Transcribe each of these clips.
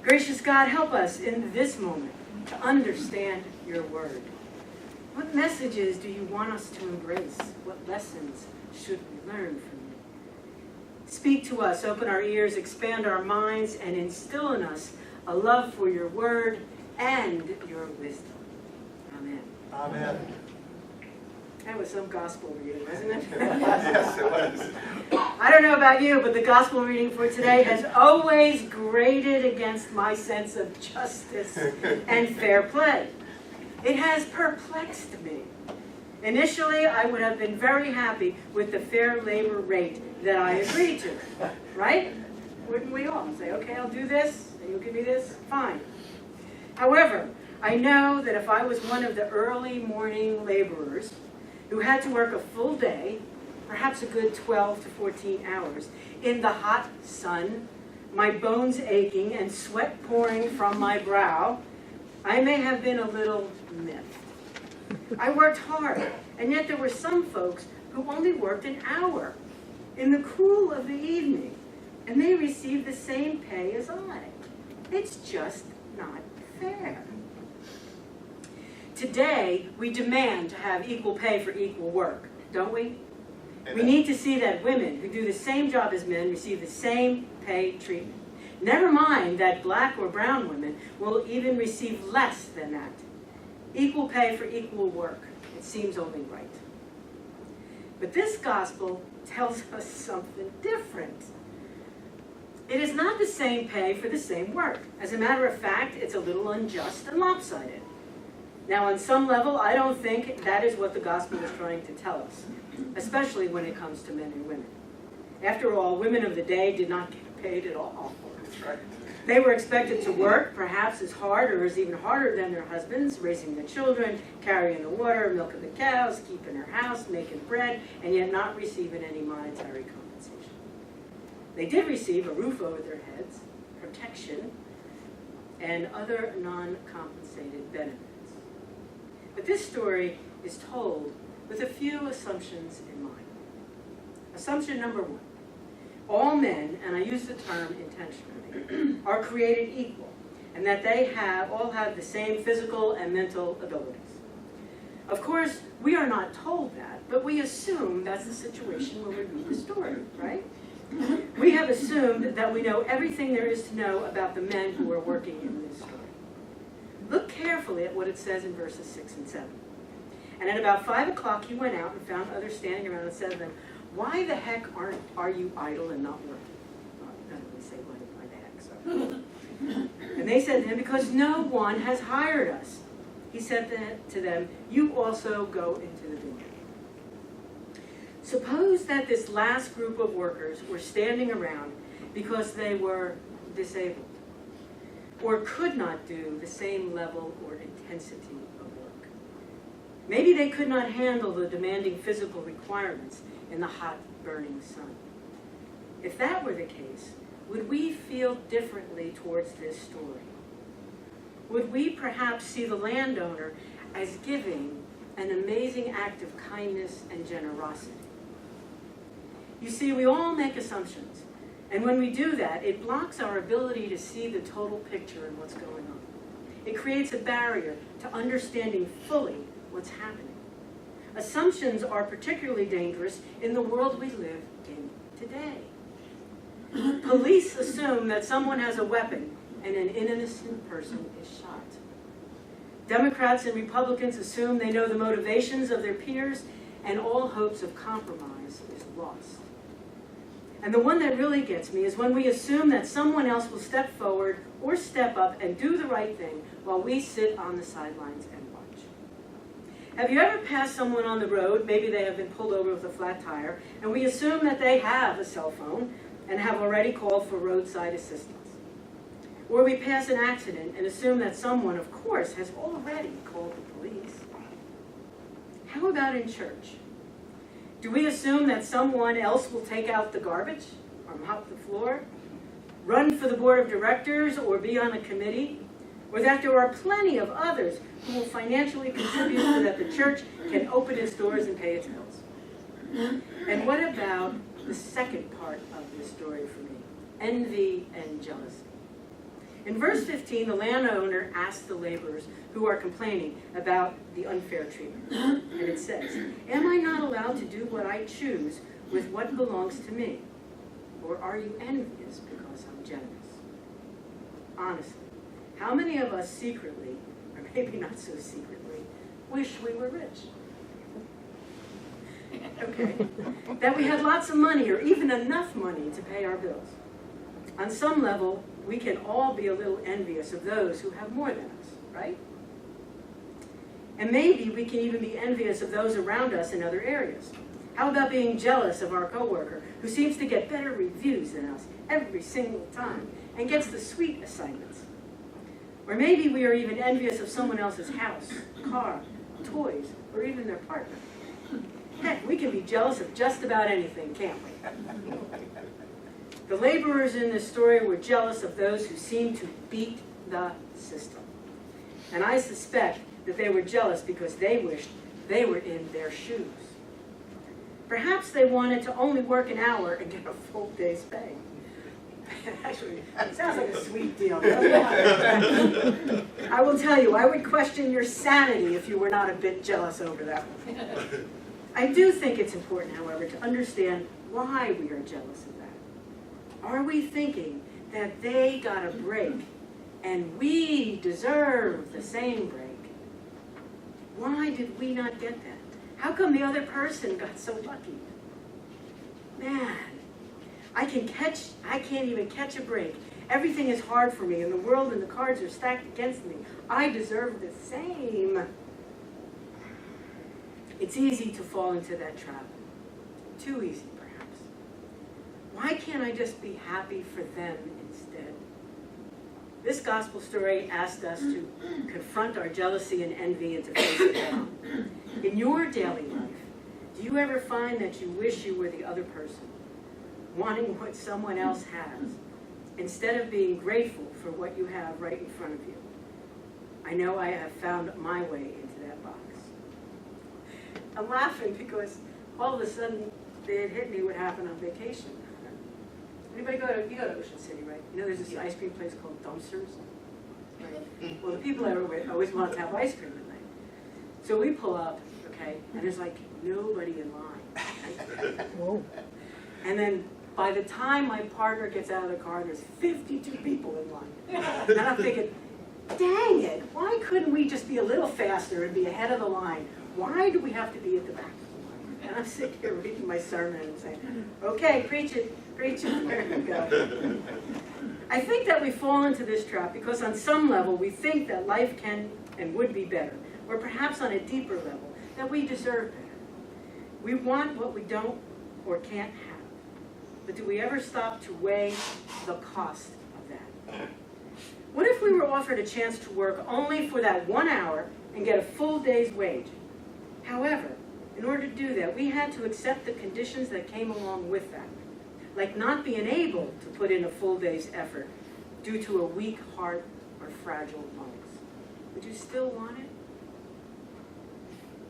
Gracious God, help us in this moment to understand your word. What messages do you want us to embrace? What lessons should we learn from you? Speak to us, open our ears, expand our minds, and instill in us a love for your word and your wisdom. Amen. Amen. That was some gospel reading, wasn't it? Yes, it was. I don't know about you, but the gospel reading for today has always grated against my sense of justice and fair play. It has perplexed me. Initially, I would have been very happy with the fair labor rate that I agreed to, right? Wouldn't we all say, okay, I'll do this, and you'll give me this? Fine. However, I know that if I was one of the early morning laborers who had to work a full day, perhaps a good 12 to 14 hours, in the hot sun, my bones aching and sweat pouring from my brow, I may have been a little miffed. I worked hard, and yet there were some folks who only worked an hour in the cool of the evening, and they received the same pay as I. It's just not fair. Today, we demand to have equal pay for equal work, don't we? Amen. We need to see that women who do the same job as men receive the same pay treatment. Never mind that black or brown women will even receive less than that. Equal pay for equal work. It seems only right. But this gospel tells us something different. It is not the same pay for the same work. As a matter of fact, it's a little unjust and lopsided. Now, on some level, I don't think that is what the gospel is trying to tell us, especially when it comes to men and women. After all, women of the day did not get paid at all. That's right. They were expected to work, perhaps as hard or as even harder than their husbands, raising the children, carrying the water, milking the cows, keeping her house, making bread, and yet not receiving any monetary compensation. They did receive a roof over their heads, protection, and other non-compensated benefits. But this story is told with a few assumptions in mind. Assumption number one, all men, and I use the term intentionally, are created equal, and that they all have the same physical and mental abilities. Of course, we are not told that, but we assume that's the situation when we read the story, right? We have assumed that we know everything there is to know about the men who are working in this story. Look carefully at what it says in verses 6 and 7. And at about 5 o'clock he went out and found others standing around and said to them, "Why the heck are you idle and not working?" Well, it doesn't really say why the heck, so. And they said to him, "Because no one has hired us." He said to them, "You also go into the vineyard." Suppose that this last group of workers were standing around because they were disabled, or could not do the same level or intensity of work. Maybe they could not handle the demanding physical requirements in the hot, burning sun. If that were the case, would we feel differently towards this story? Would we perhaps see the landowner as giving an amazing act of kindness and generosity? You see, we all make assumptions. And when we do that, it blocks our ability to see the total picture and what's going on. It creates a barrier to understanding fully what's happening. Assumptions are particularly dangerous in the world we live in today. Police assume that someone has a weapon and an innocent person is shot. Democrats and Republicans assume they know the motivations of their peers, and all hopes of compromise is lost. And the one that really gets me is when we assume that someone else will step forward or step up and do the right thing while we sit on the sidelines and watch. Have you ever passed someone on the road, maybe they have been pulled over with a flat tire, and we assume that they have a cell phone and have already called for roadside assistance? Or we pass an accident and assume that someone, of course, has already called the police. How about in church? Do we assume that someone else will take out the garbage or mop the floor, run for the board of directors or be on a committee, or that there are plenty of others who will financially contribute so that the church can open its doors and pay its bills? And what about the second part of this story for me? Envy and jealousy. In verse 15, the landowner asks the laborers who are complaining about the unfair treatment. And it says, "Am I not allowed to do what I choose with what belongs to me? Or are you envious because I'm generous?" Honestly, how many of us secretly, or maybe not so secretly, wish we were rich? Okay, that we had lots of money or even enough money to pay our bills. On some level, we can all be a little envious of those who have more than us, right? And maybe we can even be envious of those around us in other areas. How about being jealous of our coworker who seems to get better reviews than us every single time and gets the sweet assignments? Or maybe we are even envious of someone else's house, car, toys, or even their partner. Heck, we can be jealous of just about anything, can't we? The laborers in this story were jealous of those who seemed to beat the system. And I suspect that they were jealous because they wished they were in their shoes. Perhaps they wanted to only work an hour and get a full day's pay. Actually, it sounds like a sweet deal. I will tell you, I would question your sanity if you were not a bit jealous over that one. I do think it's important, however, to understand why we are jealous of that. Are we thinking that they got a break and we deserve the same break? Why did we not get that? How come the other person got so lucky? Man, I can't even catch a break. Everything is hard for me and the world and the cards are stacked against me. I deserve the same. It's easy to fall into that trap. Too easy, perhaps. Why can't I just be happy for them instead? This gospel story asked us to confront our jealousy and envy and to face it down. In your daily life, do you ever find that you wish you were the other person, wanting what someone else has, instead of being grateful for what you have right in front of you? I know I have found my way into that box. I'm laughing because all of a sudden it hit me what happened on vacation. Anybody you go to Ocean City, right? You know there's this ice cream place called Dumpsters? Right? Well, the people I were with always want to have ice cream at night. So we pull up, okay, and there's like nobody in line. Whoa. And then by the time my partner gets out of the car, there's 52 people in line. And I'm thinking, dang it, why couldn't we just be a little faster and be ahead of the line? Why do we have to be at the back of the line? And I'm sitting here reading my sermon and saying, okay, preach it, there you go. I think that we fall into this trap because on some level we think that life can and would be better, or perhaps on a deeper level, that we deserve better. We want what we don't or can't have. But do we ever stop to weigh the cost of that? What if we were offered a chance to work only for that 1 hour and get a full day's wage? However, in order to do that, we had to accept the conditions that came along with that, like not being able to put in a full day's effort due to a weak heart or fragile lungs. Would you still want it?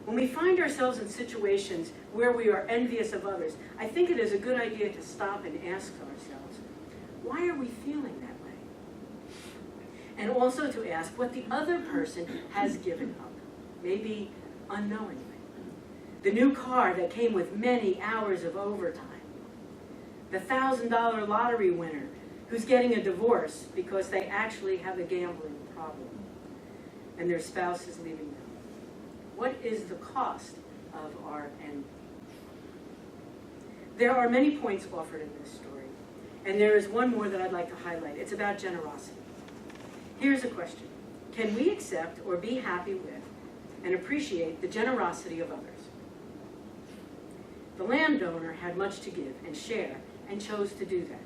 When we find ourselves in situations where we are envious of others, I think it is a good idea to stop and ask ourselves, why are we feeling that way? And also to ask what the other person has given up, maybe unknowingly. The new car that came with many hours of overtime. The $1,000 lottery winner who's getting a divorce because they actually have a gambling problem and their spouse is leaving them. What is the cost of our envy? There are many points offered in this story, and there is one more that I'd like to highlight. It's about generosity. Here's a question. Can we accept or be happy with and appreciate the generosity of others? The landowner had much to give and share and chose to do that.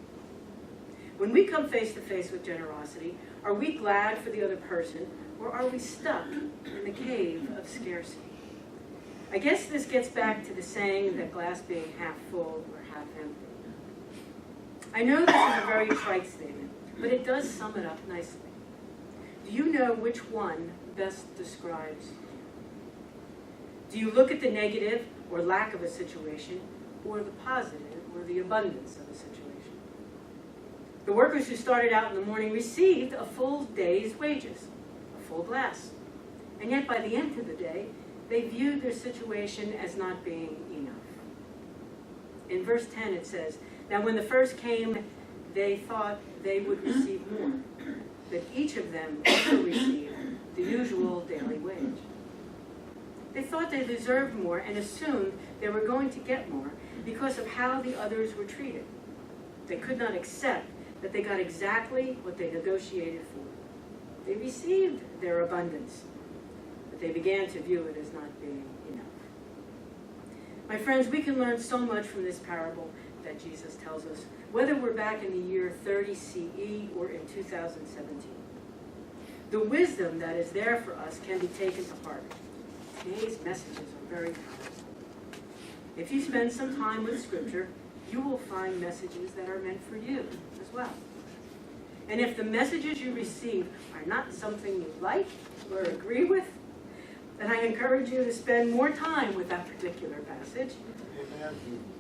When we come face to face with generosity, are we glad for the other person, or are we stuck in the cave of scarcity? I guess this gets back to the saying that glass being half full or half empty. I know this is a very trite statement, but it does sum it up nicely. Do you know which one best describes you? Do you look at the negative or lack of a situation, or the positive or the abundance of a situation? The workers who started out in the morning received a full day's wages, a full glass. And yet by the end of the day, they viewed their situation as not being enough. In verse 10 it says, "Now when the first came, they thought they would receive more, but each of them also received the usual daily wage." They thought they deserved more and assumed they were going to get more because of how the others were treated. They could not accept that they got exactly what they negotiated for. They received their abundance, but they began to view it as not being enough. My friends, we can learn so much from this parable that Jesus tells us, whether we're back in the year 30 CE or in 2017. The wisdom that is there for us can be taken to heart. Today's messages are very powerful. If you spend some time with Scripture, you will find messages that are meant for you as well. And if the messages you receive are not something you like or agree with, then I encourage you to spend more time with that particular passage. Amen.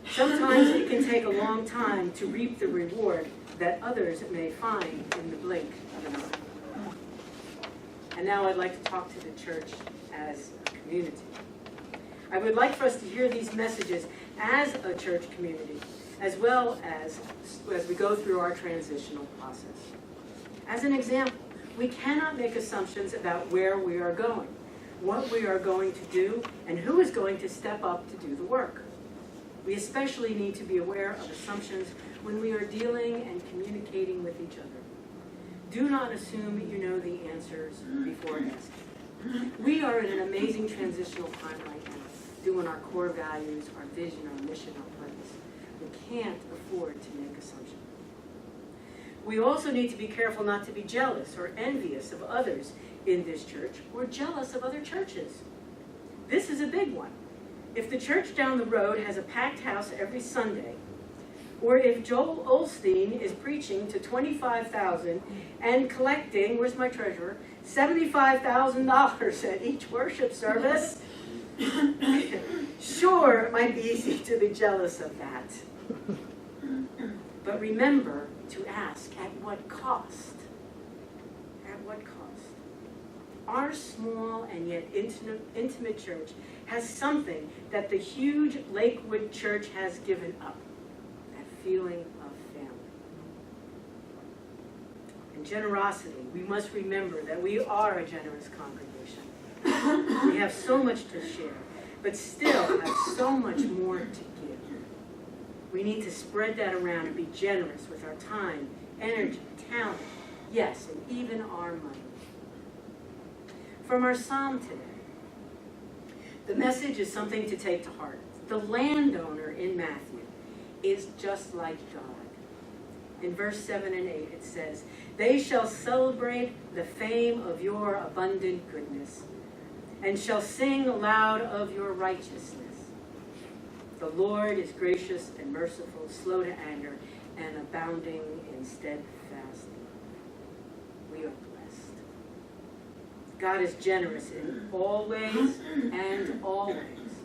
Sometimes it can take a long time to reap the reward that others may find in the blink of an eye. And now I'd like to talk to the church as a community. I would like for us to hear these messages as a church community, as well as we go through our transitional process. As an example, we cannot make assumptions about where we are going, what we are going to do, and who is going to step up to do the work. We especially need to be aware of assumptions when we are dealing and communicating with each other. Do not assume you know the answers before asking. We are in an amazing transitional time right now, doing our core values, our vision, our mission, our purpose. We can't afford to make assumptions. We also need to be careful not to be jealous or envious of others in this church or jealous of other churches. This is a big one. If the church down the road has a packed house every Sunday, or if Joel Osteen is preaching to 25,000 and collecting, where's my treasurer, $75,000 at each worship service, sure, it might be easy to be jealous of that. But remember to ask, at what cost? At what cost? Our small and yet intimate church has something that the huge Lakewood church has given up, that feeling of family. In generosity, we must remember that we are a generous congregation. We have so much to share, but still have so much more to give. We need to spread that around and be generous with our time, energy, talent, yes, and even our money. From our psalm today, the message is something to take to heart. The landowner in Matthew is just like God. In verse 7 and 8 it says, "They shall celebrate the fame of your abundant goodness, and shall sing aloud of your righteousness. The Lord is gracious and merciful, slow to anger, and abounding in steadfast love." We are blessed. God is generous in all ways and always.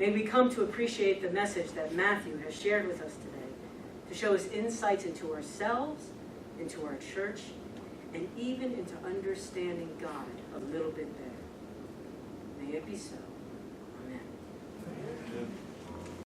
May we come to appreciate the message that Matthew has shared with us today, to show us insights into ourselves, into our church, and even into understanding God a little bit better. May it be so.